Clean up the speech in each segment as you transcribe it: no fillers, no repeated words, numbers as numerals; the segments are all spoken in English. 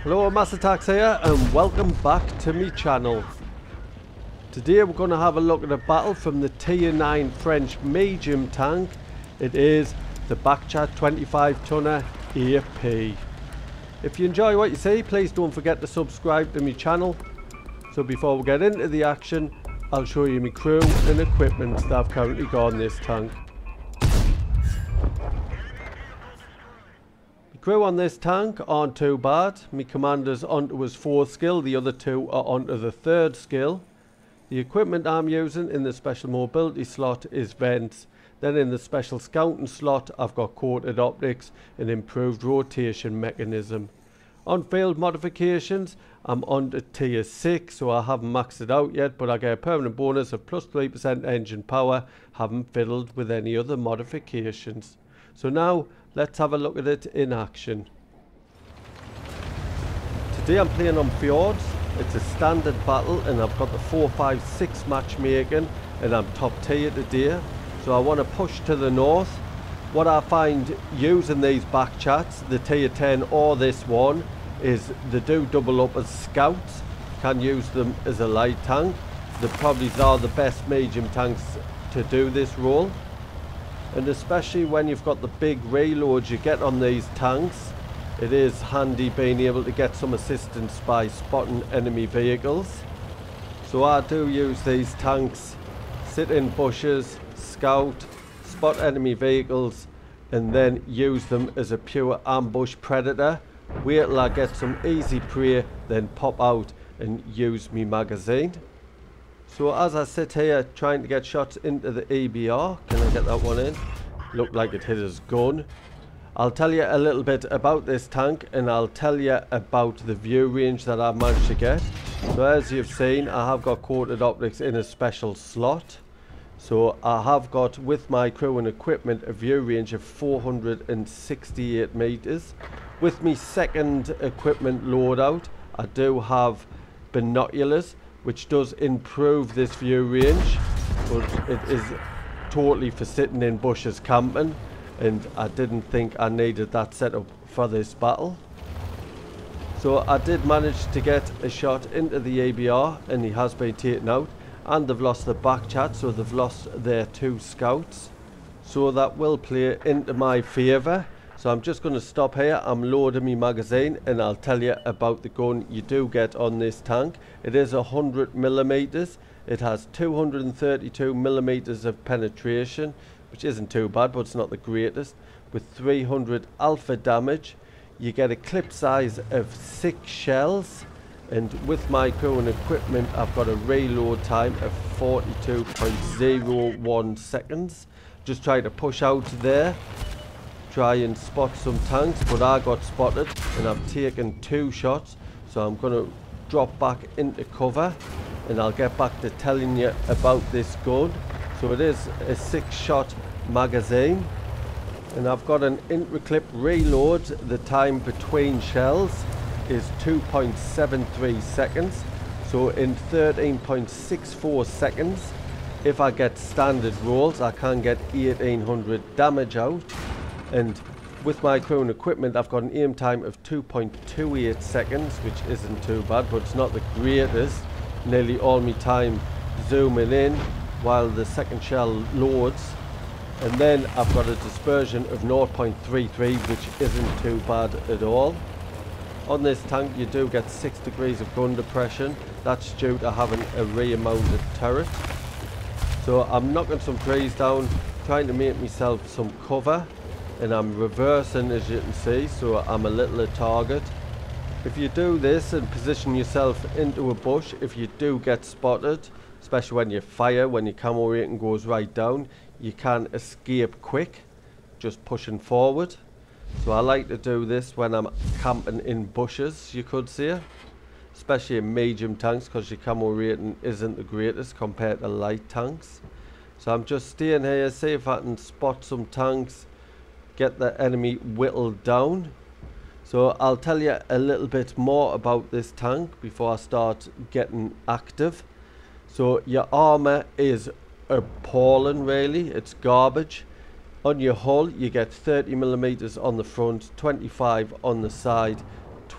Hello, Master Tax here and welcome back to my channel. Today we're going to have a look at a battle from the Tier 9 French medium tank. It is the Bat Chatillion 25 tonner AP. If you enjoy what you see, please don't forget to subscribe to my channel. So before we get into the action, I'll show you my crew and equipment that I've currently got on this tank. Crew on this tank aren't too bad. My commander's onto his 4th skill, the other two are onto the 3rd skill. The equipment I'm using in the special mobility slot is vents. Then in the special scouting slot I've got coated optics and improved rotation mechanism. On field modifications I'm on to tier 6, so I haven't maxed it out yet, but I get a permanent bonus of plus 3% engine power, haven't fiddled with any other modifications. So now let's have a look at it in action. Today I'm playing on Fjords. It's a standard battle and I've got the 4-5-6 matchmaking and I'm top tier today. So I want to push to the north. What I find using these back chats, the tier 10 or this one, is they do double up as scouts. Can use them as a light tank. They probably are the best medium tanks to do this role. And especially when you've got the big reloads you get on these tanks, it is handy being able to get some assistance by spotting enemy vehicles. So I do use these tanks, sit in bushes, scout, spot enemy vehicles, and then use them as a pure ambush predator. Wait till I get some easy prey, then pop out and use me magazine. So as I sit here trying to get shots into the EBR, can I get that one in? Looked like it hit his gun. I'll tell you a little bit about this tank and I'll tell you about the view range that I managed to get. So as you've seen, I have got coated optics in a special slot. So I have got, with my crew and equipment, a view range of 468 meters. With my second equipment loadout, I do have binoculars, which does improve this view range, but it is totally for sitting in bushes camping, and I didn't think I needed that setup for this battle. So I did manage to get a shot into the ABR and he has been taken out, and they've lost the back chat, so they've lost their 2 scouts, so that will play into my favour. So I'm just going to stop here. I'm loading my magazine and I'll tell you about the gun you do get on this tank. It is 100mm. It has 232mm of penetration, which isn't too bad, but it's not the greatest. With 300 alpha damage, you get a clip size of 6 shells, and with my crew and equipment I've got a reload time of 42.01 seconds. Just try to push out there, try and spot some tanks, but I got spotted and I've taken 2 shots, so I'm going to drop back into cover and I'll get back to telling you about this gun. So it is a 6-shot magazine and I've got an intra-clip reload. The time between shells is 2.73 seconds, so in 13.64 seconds, if I get standard rolls, I can get 1800 damage out. And with my crew and equipment I've got an aim time of 2.28 seconds, which isn't too bad, but it's not the greatest. Nearly all my time zooming in while the second shell loads. And then I've got a dispersion of 0.33, which isn't too bad at all. On this tank you do get 6 degrees of gun depression. That's due to having a rear-mounted turret. So I'm knocking some trees down, trying to make myself some cover, and I'm reversing, as you can see, so I'm a little at target. If you do this and position yourself into a bush, if you do get spotted, especially when you fire, when your camo rating goes right down, you can escape quick, just pushing forward. So I like to do this when I'm camping in bushes, you could say, especially in medium tanks, because your camo rating isn't the greatest compared to light tanks. So I'm just staying here, see if I can spot some tanks, get the enemy whittled down. So I'll tell you a little bit more about this tank before I start getting active. So your armor is appalling, really. It's garbage. On your hull you get 30mm on the front, 25 on the side,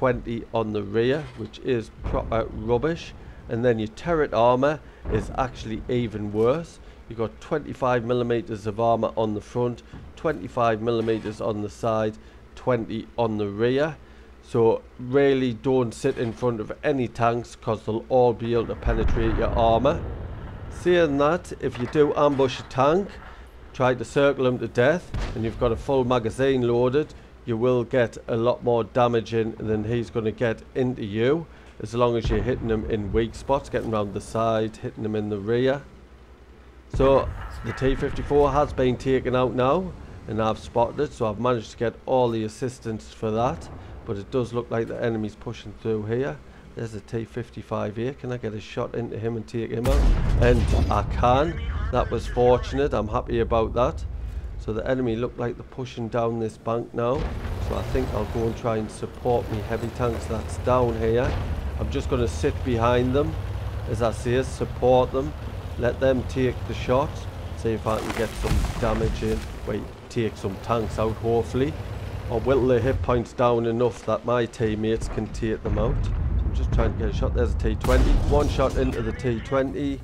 20 on the rear, which is proper rubbish. And then your turret armor is actually even worse. You've got 25mm of armor on the front, 25mm on the side, 20 on the rear. So really don't sit in front of any tanks, because they'll all be able to penetrate your armor. Saying that, if you do ambush a tank, try to circle him to death, and you've got a full magazine loaded, you will get a lot more damage in than he's going to get into you, as long as you're hitting him in weak spots, getting around the side, hitting him in the rear. So the T-54 has been taken out now, and I've spotted it, so I've managed to get all the assistance for that. But it does look like the enemy's pushing through here. There's a T-55 here. Can I get a shot into him and take him out? And I can. That was fortunate. I'm happy about that. So the enemy look like they're pushing down this bank now. So I think I'll go and try and support me heavy tanks that's down here. I'm just going to sit behind them, as I say, support them. Let them take the shots. See if I can get some damage in. Wait, take some tanks out, hopefully. Or whittle the hit points down enough that my teammates can take them out. So I'm just trying to get a shot. There's a T-20. One shot into the T-20.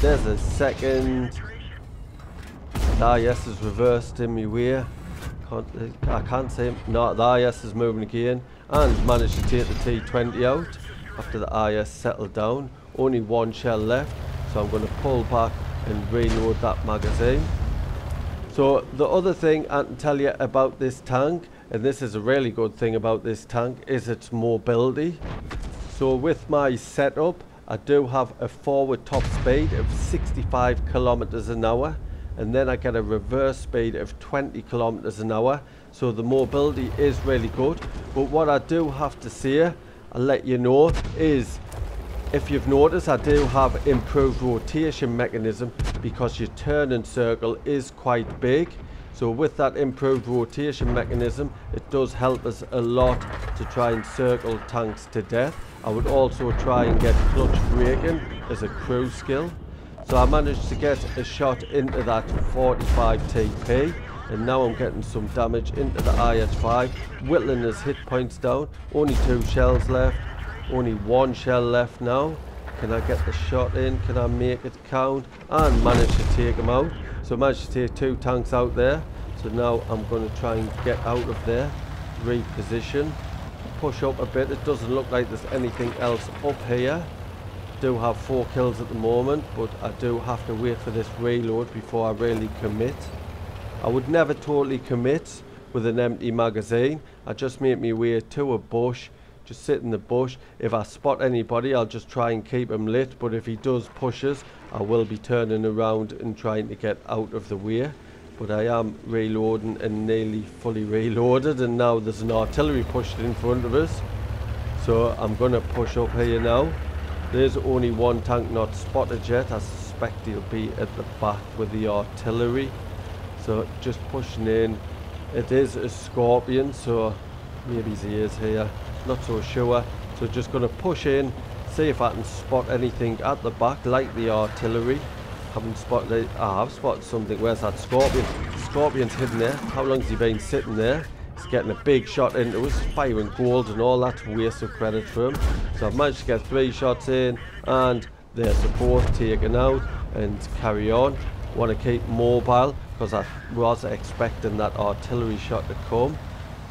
There's a second. The IS is reversed in my way. I can't see him. No, the IS is moving again. And managed to take the T-20 out after the IS settled down. Only one shell left. So I'm going to pull back and reload that magazine. So the other thing I can tell you about this tank, and this is a really good thing about this tank, is its mobility. So with my setup, I do have a forward top speed of 65 kilometers an hour, and then I get a reverse speed of 20 kilometers an hour. So the mobility is really good. But what I do have to say, I'll let you know, is if you've noticed, I do have improved rotation mechanism, because your turning circle is quite big. So with that improved rotation mechanism, it does help us a lot to try and circle tanks to death. I would also try and get clutch braking as a crew skill. So I managed to get a shot into that 45 TP, and now I'm getting some damage into the IS-5, whittling his hit points down. Only 2 shells left. Only 1 shell left now. Can I get the shot in? Can I make it count? And manage to take him out. So I managed to take 2 tanks out there. So now I'm going to try and get out of there. Reposition. Push up a bit. It doesn't look like there's anything else up here. Do have 4 kills at the moment, but I do have to wait for this reload before I really commit. I would never totally commit with an empty magazine. I just make my way to a bush. Just sit in the bush. If I spot anybody, I'll just try and keep him lit, but if he does push us, I will be turning around and trying to get out of the way. But I am reloading and nearly fully reloaded, and now there's an artillery pushed in front of us. So I'm going to push up here now. There's only 1 tank not spotted yet. I suspect he'll be at the back with the artillery. So just pushing in. It is a Scorpion, so maybe he is here. Not so sure. So just going to push in, see if I can spot anything at the back, like the artillery. Haven't spotted it. I have spotted something. Where's that Scorpion? Scorpion's hidden there. How long's he been sitting there? He's getting a big shot into us, firing gold and all. That's a waste of credit for him. So I've managed to get 3 shots in, and they're supposed taken out, and carry on. Want to keep mobile, because I was expecting that artillery shot to come.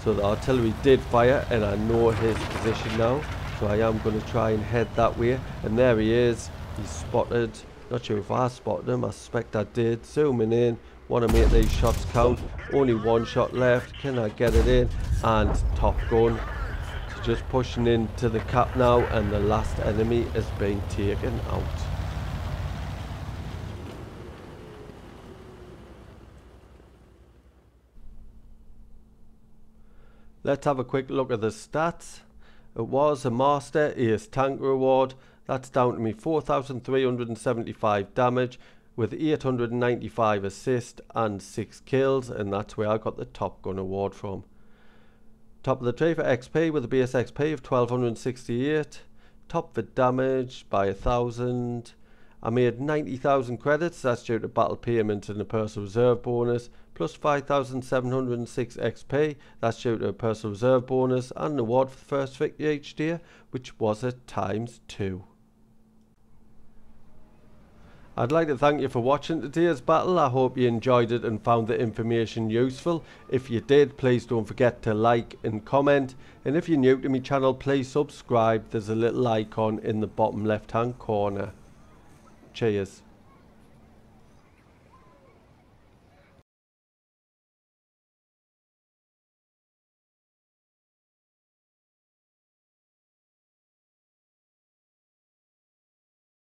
So the artillery did fire, and I know his position now. So I am going to try and head that way. And there he is. He's spotted. Not sure if I spotted him. I suspect I did. Zooming in. Want to make these shots count. Only 1 shot left. Can I get it in? And Topgun. So just pushing into the cap now, and the last enemy is being taken out. Let's have a quick look at the stats. It was a Master Ace Tank Reward. That's down to me 4,375 damage with 895 assist and 6 kills, and that's where I got the Topgun award from. Top of the tree for XP with a base XP of 1,268. Top for damage by 1,000. I made 90,000 credits, that's due to battle payment and a personal reserve bonus, plus 5,706 XP, that's due to a personal reserve bonus and an award for the first victory each day, which was at ×2. I'd like to thank you for watching today's battle. I hope you enjoyed it and found the information useful. If you did, please don't forget to like and comment. And if you're new to my channel, please subscribe. There's a little icon in the bottom left hand corner. Cheers.